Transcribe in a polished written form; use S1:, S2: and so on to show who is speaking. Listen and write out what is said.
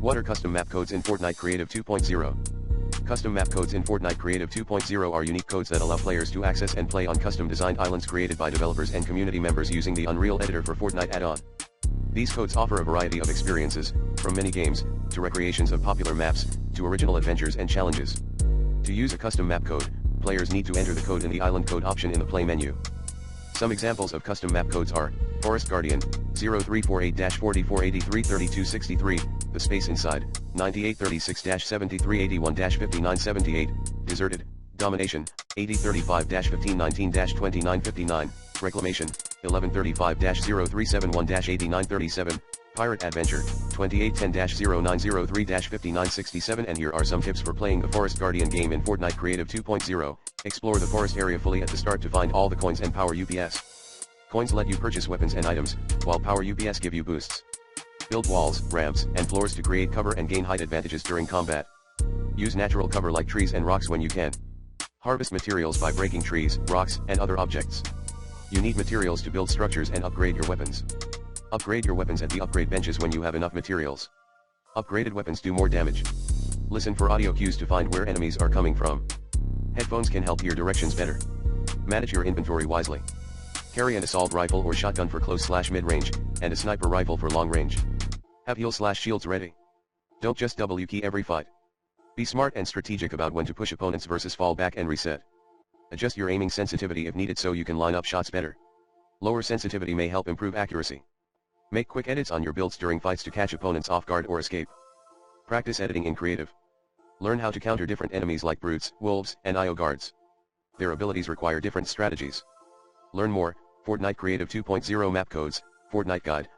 S1: What are custom map codes in Fortnite Creative 2.0? Custom map codes in Fortnite Creative 2.0 are unique codes that allow players to access and play on custom-designed islands created by developers and community members using the Unreal Editor for Fortnite add-on. These codes offer a variety of experiences, from mini-games, to recreations of popular maps, to original adventures and challenges. To use a custom map code, players need to enter the code in the Island Code option in the Play menu. Some examples of custom map codes are, Forest Guardian, 0348-4483-3263, The Space Inside, 9836-7381-5978, Deserted, Domination, 8035-1519-2959, Reclamation, 1135-0371-8937, Pirate Adventure, 2810-0903-5967. And here are some tips for playing the Forest Guardian game in Fortnite Creative 2.0. Explore the forest area fully at the start to find all the coins and power UPS. Coins let you purchase weapons and items, while power UPS give you boosts. Build walls, ramps, and floors to create cover and gain height advantages during combat. Use natural cover like trees and rocks when you can. Harvest materials by breaking trees, rocks, and other objects. You need materials to build structures and upgrade your weapons. Upgrade your weapons at the upgrade benches when you have enough materials. Upgraded weapons do more damage. Listen for audio cues to find where enemies are coming from. Headphones can help hear directions better. Manage your inventory wisely. Carry an assault rifle or shotgun for close/mid-range, and a sniper rifle for long range. Have heal/shields ready. Don't just W key every fight. Be smart and strategic about when to push opponents versus fall back and reset. Adjust your aiming sensitivity if needed so you can line up shots better. Lower sensitivity may help improve accuracy. Make quick edits on your builds during fights to catch opponents off guard or escape. Practice editing in Creative. Learn how to counter different enemies like brutes, wolves, and IO guards. Their abilities require different strategies. Learn more, Fortnite Creative 2.0 Map Codes, Fortnite Guide,